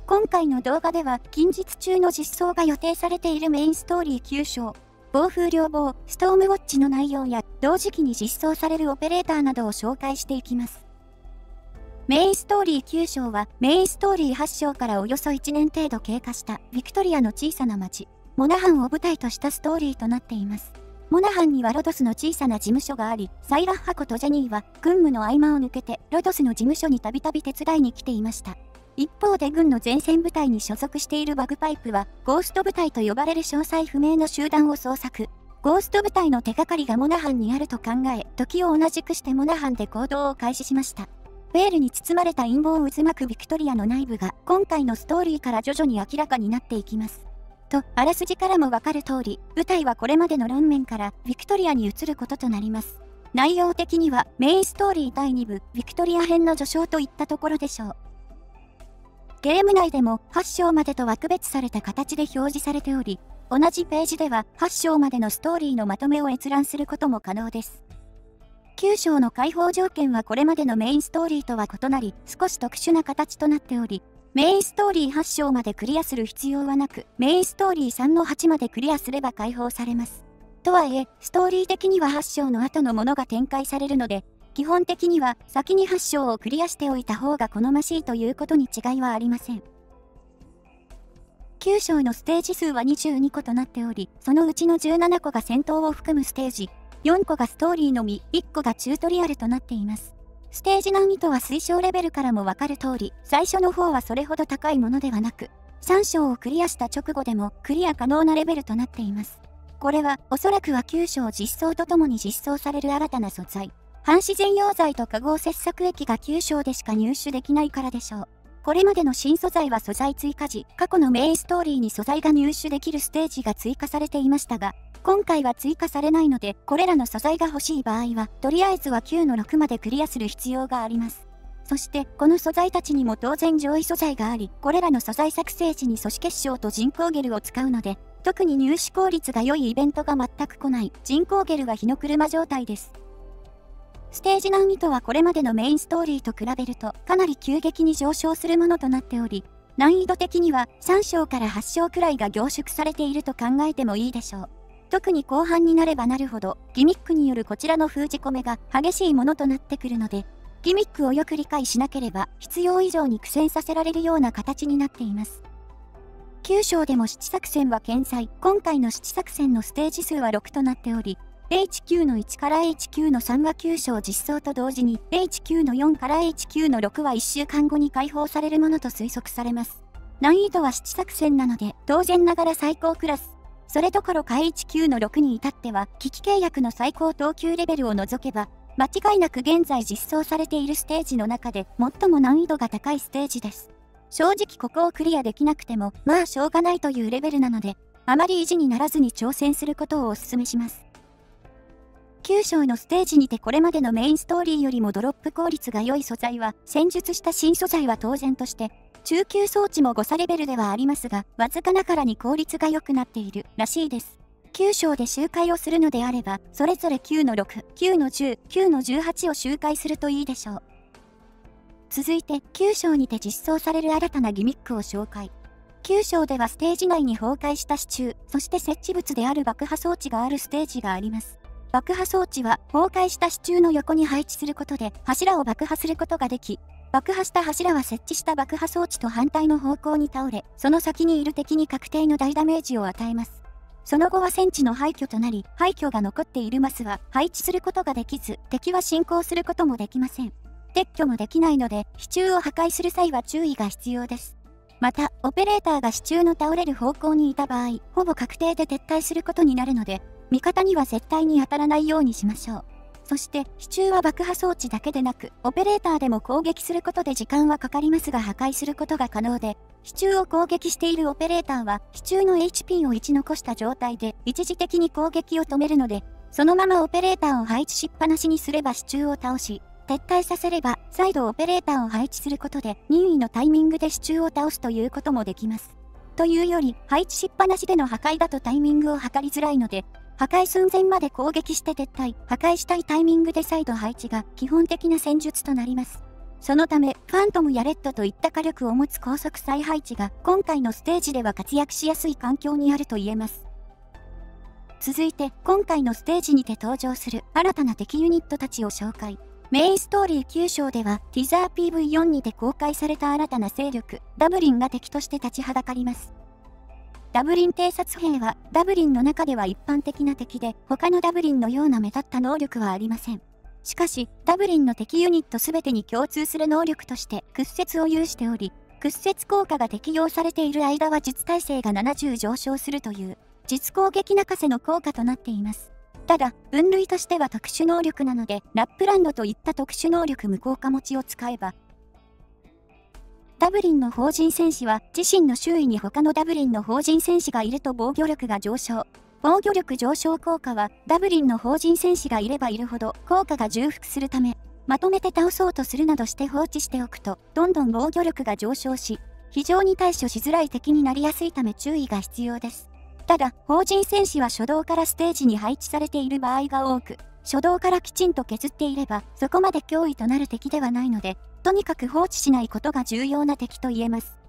今回の動画では近日中の実装が予定されているメインストーリー9章、暴風両棒、ストームウォッチの内容や同時期に実装されるオペレーターなどを紹介していきます。メインストーリー9章はメインストーリー8章からおよそ1年程度経過したビクトリアの小さな町、モナハンを舞台としたストーリーとなっています。モナハンにはロドスの小さな事務所があり、サイラッハコとジェニーは軍務の合間を抜けてロドスの事務所にたびたび手伝いに来ていました。一方で軍の前線部隊に所属しているバグパイプはゴースト部隊と呼ばれる詳細不明の集団を捜索。ゴースト部隊の手がかりがモナハンにあると考え、時を同じくしてモナハンで行動を開始しました。ベールに包まれた陰謀を渦巻くビクトリアの内部が今回のストーリーから徐々に明らかになっていきます。と、あらすじからもわかる通り、舞台はこれまでの論面からビクトリアに移ることとなります。内容的にはメインストーリー第2部ビクトリア編の序章といったところでしょう。ゲーム内でも8章までとは区別された形で表示されており、同じページでは8章までのストーリーのまとめを閲覧することも可能です。9章の開放条件はこれまでのメインストーリーとは異なり、少し特殊な形となっており、メインストーリー8章までクリアする必要はなく、メインストーリー3の8までクリアすれば開放されます。とはいえ、ストーリー的には8章の後のものが展開されるので、基本的には先に8章をクリアしておいた方が好ましいということに違いはありません。9章のステージ数は22個となっており、そのうちの17個が戦闘を含むステージ、4個がストーリーのみ、1個がチュートリアルとなっています。ステージ難易度は推奨レベルからもわかる通り、最初の方はそれほど高いものではなく、3章をクリアした直後でもクリア可能なレベルとなっています。これはおそらくは9章実装とともに実装される新たな素材、半自然溶剤と化合切削液が9章でしか入手できないからでしょう。これまでの新素材は素材追加時、過去のメインストーリーに素材が入手できるステージが追加されていましたが、今回は追加されないので、これらの素材が欲しい場合は、とりあえずは9の6までクリアする必要があります。そして、この素材たちにも当然上位素材があり、これらの素材作成時に素子結晶と人工ゲルを使うので、特に入手効率が良いイベントが全く来ない人工ゲルは火の車状態です。ステージ難易度はこれまでのメインストーリーと比べるとかなり急激に上昇するものとなっており、難易度的には3章から8章くらいが凝縮されていると考えてもいいでしょう。特に後半になればなるほど、ギミックによるこちらの封じ込めが激しいものとなってくるので、ギミックをよく理解しなければ必要以上に苦戦させられるような形になっています。9章でも七作戦は健在、今回の七作戦のステージ数は6となっており、H9 の1から H9 の3は9章実装と同時に H9 の4から H9 の6は1週間後に開放されるものと推測されます。難易度は七作戦なので当然ながら最高クラス。それどころか H9 の6に至っては機器契約の最高等級レベルを除けば間違いなく現在実装されているステージの中で最も難易度が高いステージです。正直ここをクリアできなくてもまあしょうがないというレベルなのであまり意地にならずに挑戦することをお勧めします。9章のステージにてこれまでのメインストーリーよりもドロップ効率が良い素材は戦術した新素材は当然として中級装置も誤差レベルではありますがわずかながらに効率が良くなっているらしいです。9章で周回をするのであればそれぞれ9の6、9の10、9の18を周回するといいでしょう。続いて9章にて実装される新たなギミックを紹介。9章ではステージ内に崩壊した支柱、そして設置物である爆破装置があるステージがあります。爆破装置は崩壊した支柱の横に配置することで柱を爆破することができ、爆破した柱は設置した爆破装置と反対の方向に倒れ、その先にいる敵に確定の大ダメージを与えます。その後は戦地の廃墟となり、廃墟が残っているマスは配置することができず、敵は進行することもできません。撤去もできないので、支柱を破壊する際は注意が必要です。また、オペレーターが支柱の倒れる方向にいた場合、ほぼ確定で撤退することになるので、味方には絶対に当たらないようにしましょう。そして、支柱は爆破装置だけでなく、オペレーターでも攻撃することで時間はかかりますが破壊することが可能で、支柱を攻撃しているオペレーターは、支柱の HP を1残した状態で一時的に攻撃を止めるので、そのままオペレーターを配置しっぱなしにすれば支柱を倒し、撤退させれば再度オペレーターを配置することで任意のタイミングで支柱を倒すということもできます。というより、配置しっぱなしでの破壊だとタイミングを測りづらいので、破壊寸前まで攻撃して撤退、破壊したいタイミングで再度配置が基本的な戦術となります。そのため、ファントムやレッドといった火力を持つ高速再配置が今回のステージでは活躍しやすい環境にあると言えます。続いて、今回のステージにて登場する新たな敵ユニットたちを紹介。メインストーリー9章では、ティザー PV4 にて公開された新たな勢力、ダブリンが敵として立ちはだかります。ダブリン偵察兵は、ダブリンの中では一般的な敵で、他のダブリンのような目立った能力はありません。しかし、ダブリンの敵ユニットすべてに共通する能力として屈折を有しており、屈折効果が適用されている間は実耐性が70上昇するという、実攻撃泣かせの効果となっています。ただ、分類としては特殊能力なので、ラップランドといった特殊能力無効化持ちを使えば、ダブリンの法人戦士は自身の周囲に他のダブリンの法人戦士がいると防御力が上昇。防御力上昇効果はダブリンの法人戦士がいればいるほど効果が重複するため、まとめて倒そうとするなどして放置しておくと、どんどん防御力が上昇し、非常に対処しづらい敵になりやすいため注意が必要です。ただ、法人戦士は初動からステージに配置されている場合が多く、初動からきちんと削っていれば、そこまで脅威となる敵ではないので、とにかく放置しないことが重要な敵と言えます。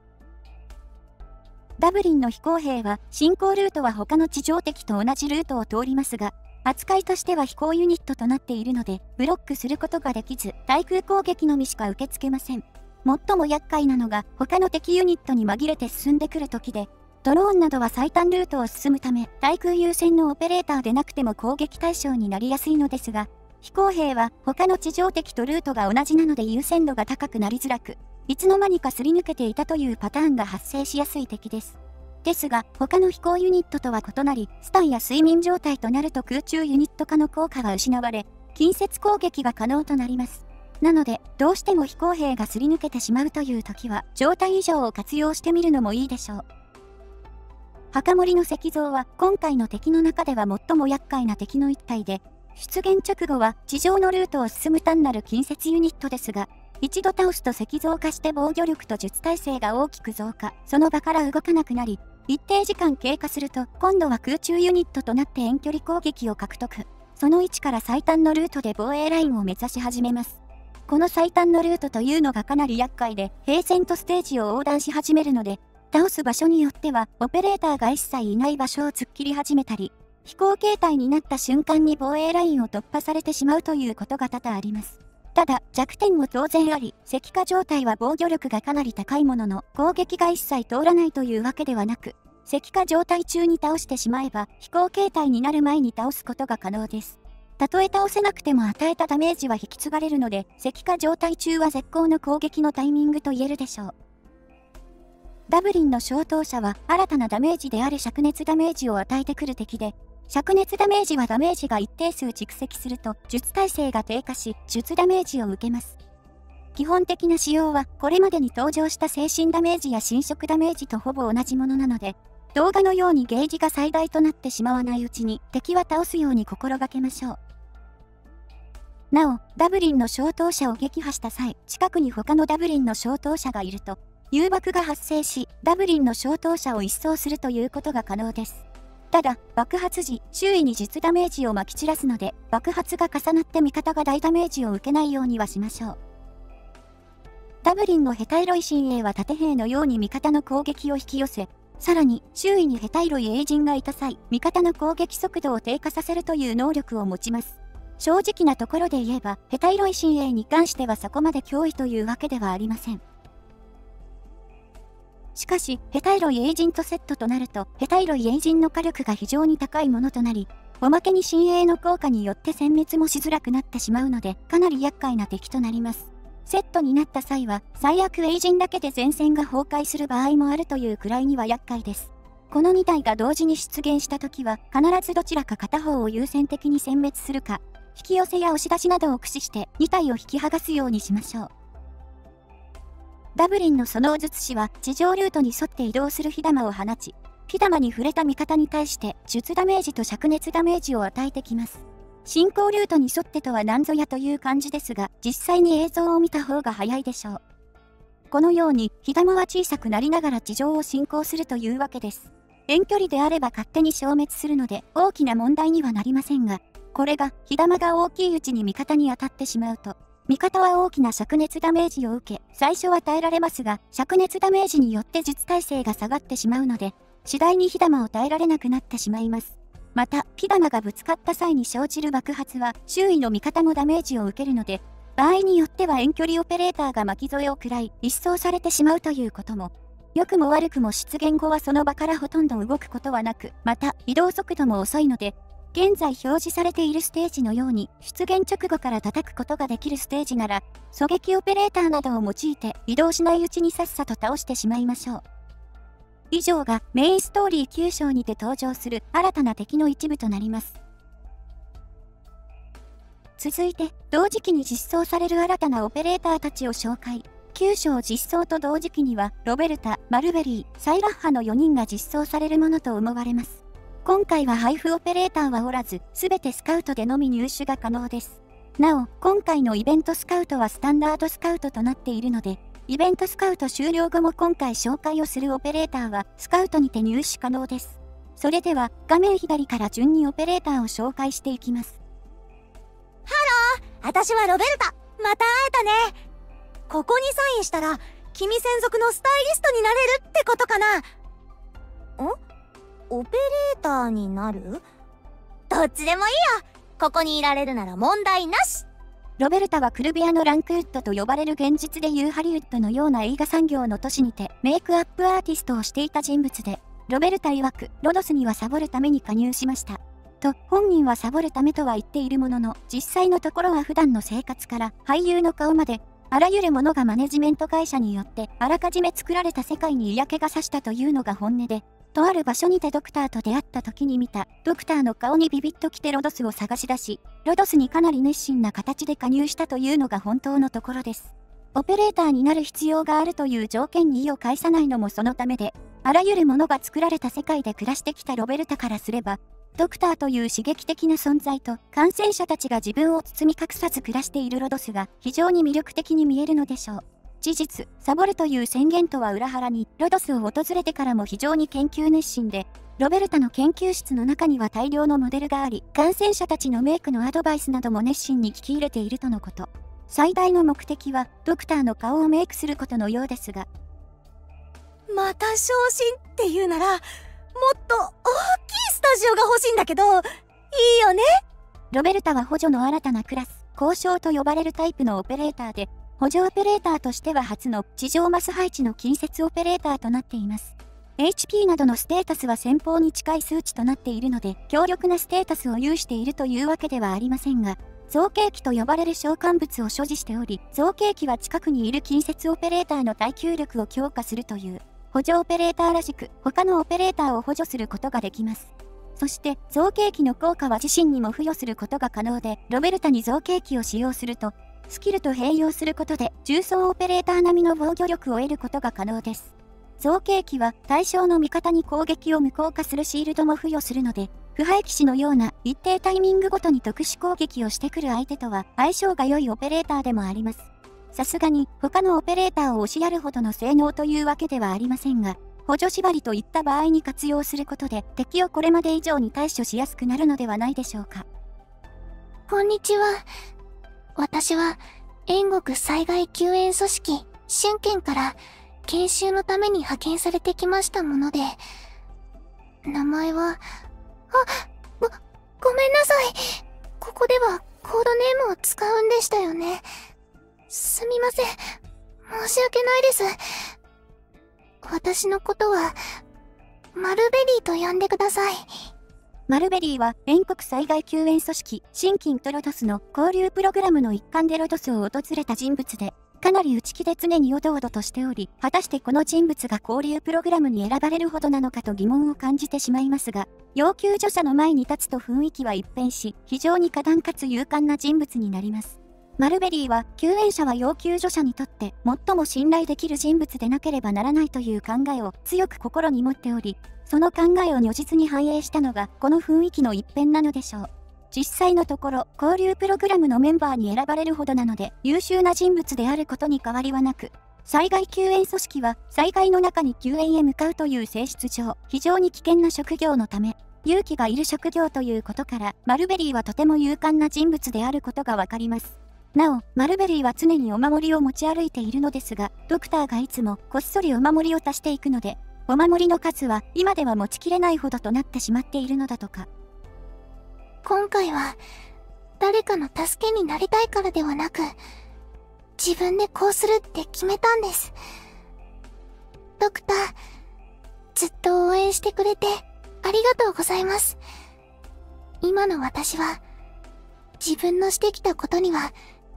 ダブリンの飛行兵は、進行ルートは他の地上敵と同じルートを通りますが、扱いとしては飛行ユニットとなっているので、ブロックすることができず、対空攻撃のみしか受け付けません。最も厄介なのが、他の敵ユニットに紛れて進んでくる時で、ドローンなどは最短ルートを進むため、対空優先のオペレーターでなくても攻撃対象になりやすいのですが、飛行兵は他の地上敵とルートが同じなので優先度が高くなりづらく、いつの間にかすり抜けていたというパターンが発生しやすい敵です。ですが、他の飛行ユニットとは異なり、スタンや睡眠状態となると空中ユニット化の効果が失われ、近接攻撃が可能となります。なので、どうしても飛行兵がすり抜けてしまうという時は、状態異常を活用してみるのもいいでしょう。墓守の石像は、今回の敵の中では最も厄介な敵の一体で、出現直後は地上のルートを進む単なる近接ユニットですが、一度倒すと石像化して防御力と術耐性が大きく増加、その場から動かなくなり、一定時間経過すると、今度は空中ユニットとなって遠距離攻撃を獲得。その位置から最短のルートで防衛ラインを目指し始めます。この最短のルートというのがかなり厄介で、平然とステージを横断し始めるので、倒す場所によっては、オペレーターが一切いない場所を突っ切り始めたり、飛行形態になった瞬間に防衛ラインを突破されてしまうということが多々あります。ただ、弱点も当然あり、石化状態は防御力がかなり高いものの、攻撃が一切通らないというわけではなく、石化状態中に倒してしまえば、飛行形態になる前に倒すことが可能です。たとえ倒せなくても与えたダメージは引き継がれるので、石化状態中は絶好の攻撃のタイミングと言えるでしょう。ダブリンの消灯者は、新たなダメージである灼熱ダメージを与えてくる敵で、灼熱ダメージはダメージが一定数蓄積すると術耐性が低下し術ダメージを受けます。基本的な仕様はこれまでに登場した精神ダメージや侵食ダメージとほぼ同じものなので、動画のようにゲージが最大となってしまわないうちに敵は倒すように心がけましょう。なお、ダブリンの消灯者を撃破した際、近くに他のダブリンの消灯者がいると、誘爆が発生し、ダブリンの消灯者を一掃するということが可能です。ただ、爆発時、周囲に術ダメージを撒き散らすので、爆発が重なって味方が大ダメージを受けないようにはしましょう。ダブリンのヘタイロイ親衛は盾兵のように味方の攻撃を引き寄せ、さらに周囲にヘタイロイエイジンがいた際、味方の攻撃速度を低下させるという能力を持ちます。正直なところで言えば、ヘタイロイ親衛に関してはそこまで脅威というわけではありません。しかし、ヘタイロイエイジンとセットとなると、ヘタイロイエイジンの火力が非常に高いものとなり、おまけに親衛の効果によって殲滅もしづらくなってしまうので、かなり厄介な敵となります。セットになった際は、最悪エイジンだけで前線が崩壊する場合もあるというくらいには厄介です。この2体が同時に出現した時は、必ずどちらか片方を優先的に殲滅するか、引き寄せや押し出しなどを駆使して2体を引き剥がすようにしましょう。ダブリンのソノー術師は地上ルートに沿って移動する火玉を放ち、火玉に触れた味方に対して術ダメージと灼熱ダメージを与えてきます。進行ルートに沿ってとは何ぞやという感じですが、実際に映像を見た方が早いでしょう。このように火玉は小さくなりながら地上を進行するというわけです。遠距離であれば勝手に消滅するので大きな問題にはなりませんが、これが火玉が大きいうちに味方に当たってしまうと、味方は大きな灼熱ダメージを受け、最初は耐えられますが、灼熱ダメージによって術耐性が下がってしまうので、次第に火玉を耐えられなくなってしまいます。また、火玉がぶつかった際に生じる爆発は、周囲の味方もダメージを受けるので、場合によっては遠距離オペレーターが巻き添えを食らい、一掃されてしまうということも。良くも悪くも出現後はその場からほとんど動くことはなく、また、移動速度も遅いので、現在表示されているステージのように出現直後から叩くことができるステージなら、狙撃オペレーターなどを用いて移動しないうちにさっさと倒してしまいましょう。以上がメインストーリー9章にて登場する新たな敵の一部となります。続いて、同時期に実装される新たなオペレーターたちを紹介。9章実装と同時期には、ロベルタ、マルベリー、サイラッハの4人が実装されるものと思われます。今回は配布オペレーターはおらず、すべてスカウトでのみ入手が可能です。なお、今回のイベントスカウトはスタンダードスカウトとなっているので、イベントスカウト終了後も今回紹介をするオペレーターはスカウトにて入手可能です。それでは、画面左から順にオペレーターを紹介していきます。ハロー、私はロベルタ。また会えたね。ここにサインしたら、君専属のスタイリストになれるってことかな。オペレーターになる？どっちでもいいよ。ここにいられるなら問題なし。ロベルタはクルビアのランクウッドと呼ばれる現実でいうハリウッドのような映画産業の都市にてメイクアップアーティストをしていた人物で、ロベルタ曰くロドスにはサボるために加入しました。と、本人はサボるためとは言っているものの、実際のところは普段の生活から俳優の顔まで、あらゆるものがマネジメント会社によってあらかじめ作られた世界に嫌気がさしたというのが本音で、とある場所にてドクターと出会った時に見たドクターの顔にビビッと来てロドスを探し出し、ロドスにかなり熱心な形で加入したというのが本当のところです。オペレーターになる必要があるという条件に意を介さないのもそのためで、あらゆるものが作られた世界で暮らしてきたロベルタからすれば、ドクターという刺激的な存在と感染者たちが自分を包み隠さず暮らしているロドスが非常に魅力的に見えるのでしょう。事実、サボるという宣言とは裏腹に、ロドスを訪れてからも非常に研究熱心で、ロベルタの研究室の中には大量のモデルがあり、感染者たちのメイクのアドバイスなども熱心に聞き入れているとのこと。最大の目的は、ドクターの顔をメイクすることのようですが。また昇進っていうなら、もっと大きいスタジオが欲しいんだけど、いいよね？ロベルタは補助の新たなクラス、交渉と呼ばれるタイプのオペレーターで、補助オペレーターとしては初の地上マス配置の近接オペレーターとなっています。HP などのステータスは先方に近い数値となっているので、強力なステータスを有しているというわけではありませんが、造形機と呼ばれる召喚物を所持しており、造形機は近くにいる近接オペレーターの耐久力を強化するという、補助オペレーターらしく、他のオペレーターを補助することができます。そして、造形機の効果は自身にも付与することが可能で、ロベルタに造形機を使用すると、スキルと併用することで重装オペレーター並みの防御力を得ることが可能です。造形機は対象の味方に攻撃を無効化するシールドも付与するので、腐敗騎士のような一定タイミングごとに特殊攻撃をしてくる相手とは相性が良いオペレーターでもあります。さすがに他のオペレーターを押しやるほどの性能というわけではありませんが、補助縛りといった場合に活用することで敵をこれまで以上に対処しやすくなるのではないでしょうか。こんにちは。私は、燕国災害救援組織、春剣から研修のために派遣されてきましたもので、名前は、ごめんなさい。ここではコードネームを使うんでしたよね。すみません。申し訳ないです。私のことは、マルベリーと呼んでください。マルベリーは、燕国災害救援組織、新金とロドスの交流プログラムの一環でロドスを訪れた人物で、かなり内気で常におどおどとしており、果たしてこの人物が交流プログラムに選ばれるほどなのかと疑問を感じてしまいますが、要救助者の前に立つと雰囲気は一変し、非常に果断かつ勇敢な人物になります。マルベリーは、救援者は要救助者にとって最も信頼できる人物でなければならないという考えを強く心に持っており、その考えを如実に反映したのがこの雰囲気の一変なのでしょう。実際のところ、交流プログラムのメンバーに選ばれるほどなので優秀な人物であることに変わりはなく、災害救援組織は災害の中に救援へ向かうという性質上、非常に危険な職業のため、勇気がいる職業ということから、マルベリーはとても勇敢な人物であることがわかります。なお、マルベリーは常にお守りを持ち歩いているのですが、ドクターがいつもこっそりお守りを足していくので、お守りの数は今では持ちきれないほどとなってしまっているのだとか。今回は、誰かの助けになりたいからではなく、自分でこうするって決めたんです。ドクター、ずっと応援してくれてありがとうございます。今の私は、自分のしてきたことには、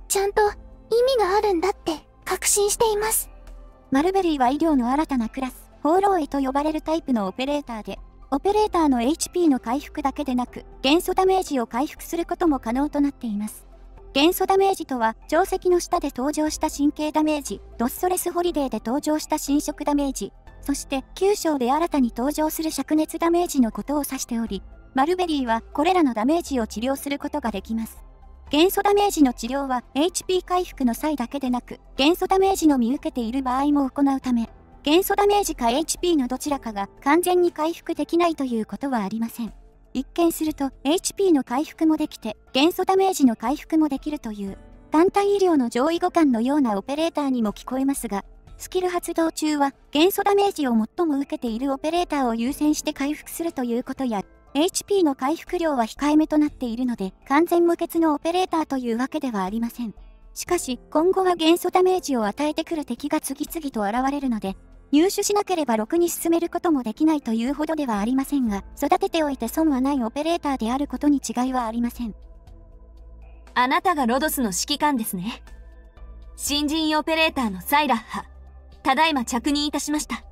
ちゃんと意味があるんだって確信しています。マルベリーは医療の新たなクラス、放浪医と呼ばれるタイプのオペレーターで、オペレーターの HP の回復だけでなく、元素ダメージを回復することも可能となっています。元素ダメージとは、定石の下で登場した神経ダメージ、ドッソレスホリデーで登場した侵食ダメージ、そして9章で新たに登場する灼熱ダメージのことを指しており、マルベリーはこれらのダメージを治療することができます。元素ダメージの治療は HP 回復の際だけでなく、元素ダメージのみ受けている場合も行うため、元素ダメージか HP のどちらかが完全に回復できないということはありません。一見すると HP の回復もできて、元素ダメージの回復もできるという、単体医療の上位互換のようなオペレーターにも聞こえますが、スキル発動中は元素ダメージを最も受けているオペレーターを優先して回復するということや、HP の回復量は控えめとなっているので、完全無欠のオペレーターというわけではありません。しかし、今後は元素ダメージを与えてくる敵が次々と現れるので、入手しなければろくに進めることもできないというほどではありませんが、育てておいて損はないオペレーターであることに違いはありません。あなたがロドスの指揮官ですね。新人オペレーターのサイラッハ。ただいま着任いたしました。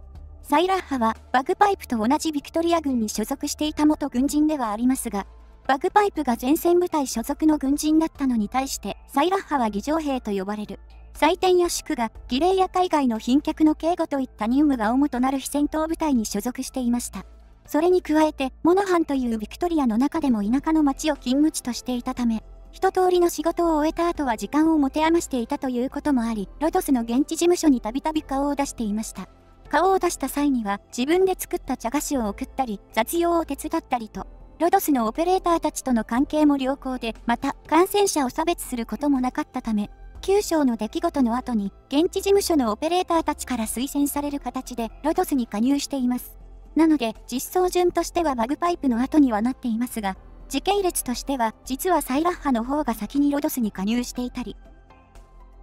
サイラッハはバグパイプと同じビクトリア軍に所属していた元軍人ではありますが、バグパイプが前線部隊所属の軍人だったのに対して、サイラッハは儀仗兵と呼ばれる。祭典や祝賀、儀礼や海外の賓客の警護といった任務が主となる非戦闘部隊に所属していました。それに加えて、モノハンというビクトリアの中でも田舎の町を勤務地としていたため、一通りの仕事を終えた後は時間を持て余していたということもあり、ロドスの現地事務所にたびたび顔を出していました。顔を出した際には自分で作った茶菓子を送ったり雑用を手伝ったりと、ロドスのオペレーターたちとの関係も良好で、また感染者を差別することもなかったため、9章の出来事の後に現地事務所のオペレーターたちから推薦される形でロドスに加入しています。なので実装順としてはバグパイプの後にはなっていますが、時系列としては実はサイラッハの方が先にロドスに加入していたり。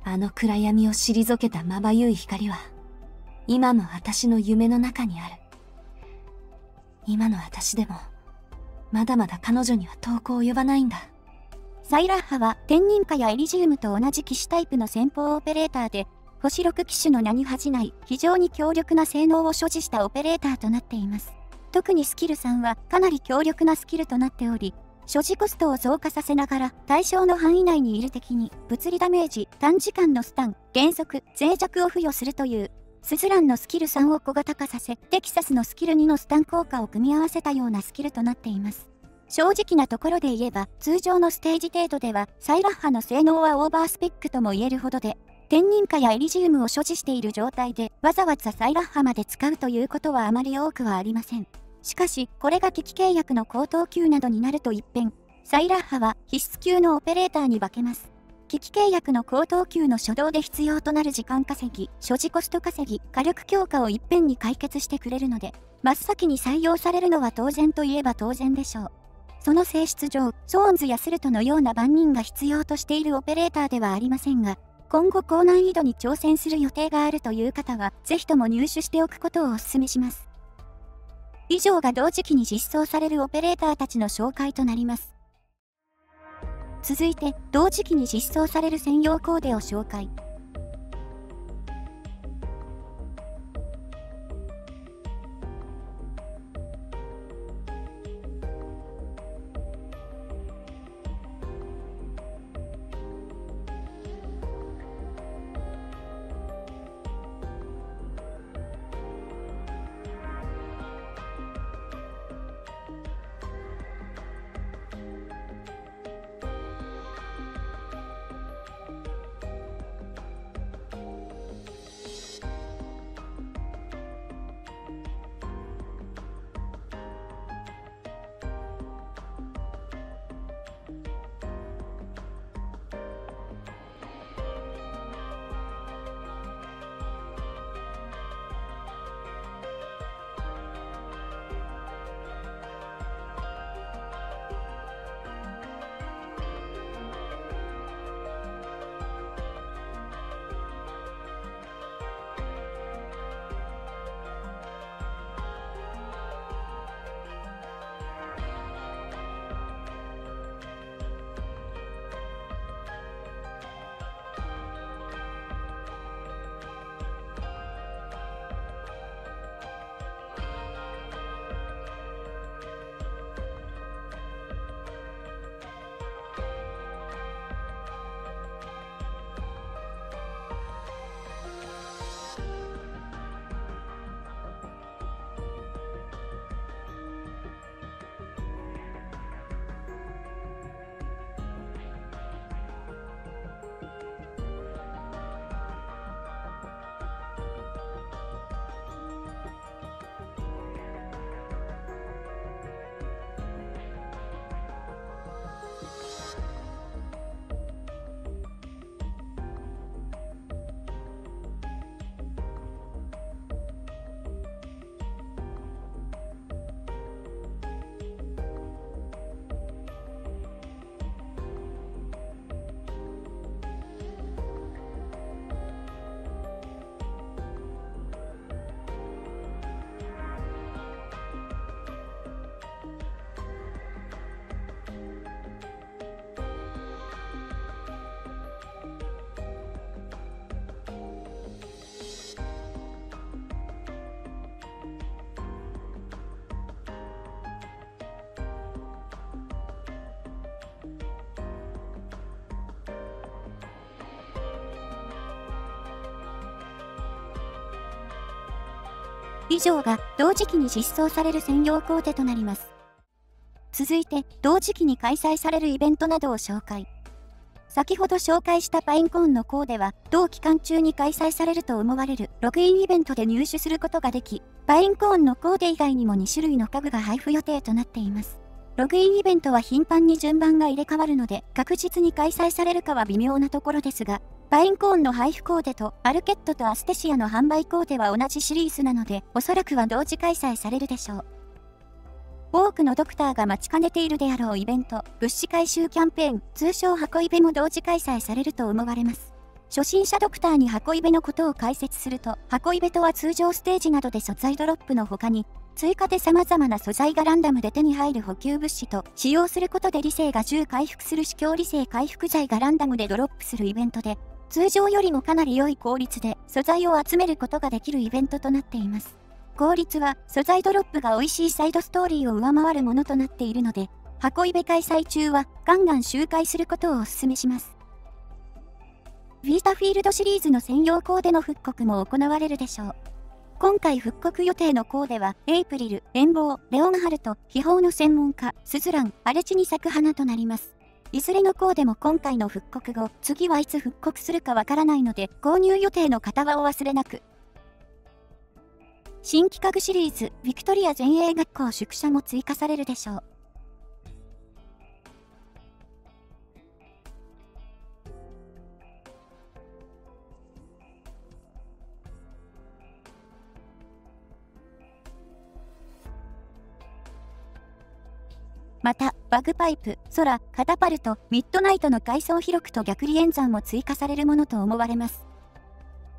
あの暗闇を退けたまばゆい光は、今の私の夢の中にある。今の私でも、まだまだ彼女には遠く及ばないんだ。サイラッハは天人化やエリジウムと同じ機種タイプの先方オペレーターで、星6機種の名に恥じない非常に強力な性能を所持したオペレーターとなっています。特にスキル3はかなり強力なスキルとなっており、所持コストを増加させながら対象の範囲内にいる敵に物理ダメージ、短時間のスタン、減速、脆弱を付与するという、スズランのスキル3を小型化させ、テキサスのスキル2のスタン効果を組み合わせたようなスキルとなっています。正直なところで言えば、通常のステージ程度では、サイラッハの性能はオーバースペックとも言えるほどで、天人化やエリジウムを所持している状態で、わざわざサイラッハまで使うということはあまり多くはありません。しかし、これが危機契約の高等級などになると一変、サイラッハは必須級のオペレーターに化けます。危機契約の高等級の初動で必要となる時間稼ぎ、所持コスト稼ぎ、火力強化をいっぺんに解決してくれるので、真っ先に採用されるのは当然といえば当然でしょう。その性質上、ソーンズやスルトのような万人が必要としているオペレーターではありませんが、今後高難易度に挑戦する予定があるという方は、ぜひとも入手しておくことをお勧めします。以上が同時期に実装されるオペレーターたちの紹介となります。続いて、同時期に実装される専用コーデを紹介。以上が同時期に実装される専用コーデとなります。続いて、同時期に開催されるイベントなどを紹介。先ほど紹介したパインコーンのコーデは、同期間中に開催されると思われるログインイベントで入手することができ、パインコーンのコーデ以外にも2種類の家具が配布予定となっています。ログインイベントは頻繁に順番が入れ替わるので、確実に開催されるかは微妙なところですが、パインコーンの配布コーデとアルケットとアステシアの販売コーデは同じシリーズなので、おそらくは同時開催されるでしょう。多くのドクターが待ちかねているであろうイベント、物資回収キャンペーン、通称箱イベも同時開催されると思われます。初心者ドクターに箱イベのことを解説すると、箱イベとは通常ステージなどで素材ドロップの他に、追加で様々な素材がランダムで手に入る補給物資と、使用することで理性が10回復する司教理性回復剤がランダムでドロップするイベントで、通常よりもかなり良い効率で素材を集めることができるイベントとなっています。効率は素材ドロップが美味しいサイドストーリーを上回るものとなっているので、箱イベ開催中はガンガン周回することをお勧めします。ウィータフィールドシリーズの専用コーデの復刻も行われるでしょう。今回復刻予定のコーデは、エイプリル、エンボー、レオンハルト、秘宝の専門家、スズラン、荒地に咲く花となります。いずれのコーデも今回の復刻後、次はいつ復刻するかわからないので、購入予定の方はお忘れなく。新規家具シリーズ、ヴィクトリア前衛学校宿舎も追加されるでしょう。また、バグパイプ、空、カタパルト、ミッドナイトの階層広くと逆離演算も追加されるものと思われます。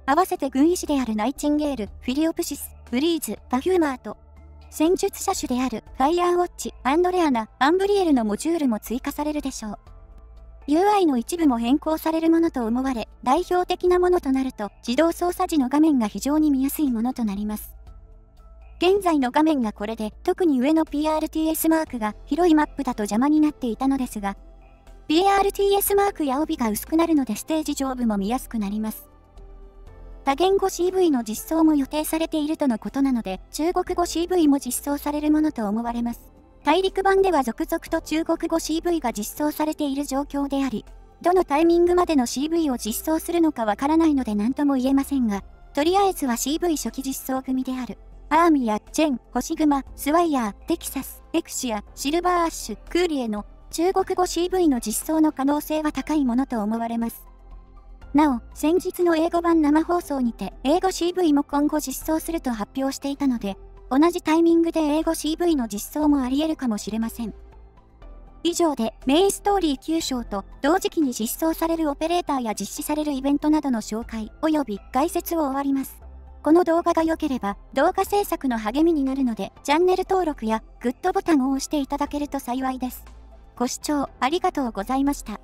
合わせて軍医師であるナイチンゲール、フィリオプシス、ブリーズ、パフューマーと、戦術者種であるファイヤーウォッチ、アンドレアナ、アンブリエルのモジュールも追加されるでしょう。UI の一部も変更されるものと思われ、代表的なものとなると、自動操作時の画面が非常に見やすいものとなります。現在の画面がこれで、特に上の PRTS マークが広いマップだと邪魔になっていたのですが、PRTS マークや帯が薄くなるのでステージ上部も見やすくなります。多言語 CV の実装も予定されているとのことなので、中国語 CV も実装されるものと思われます。大陸版では続々と中国語 CV が実装されている状況であり、どのタイミングまでの CV を実装するのかわからないので何とも言えませんが、とりあえずは CV 初期実装組である。アーミやチェン、星熊、スワイヤー、テキサス、エクシア、シルバーアッシュ、クーリエの中国語 CV の実装の可能性は高いものと思われます。なお、先日の英語版生放送にて英語 CV も今後実装すると発表していたので、同じタイミングで英語 CV の実装もあり得るかもしれません。以上でメインストーリー9章と同時期に実装されるオペレーターや実施されるイベントなどの紹介及び概説を終わります。この動画が良ければ動画制作の励みになるのでチャンネル登録やグッドボタンを押していただけると幸いです。ご視聴ありがとうございました。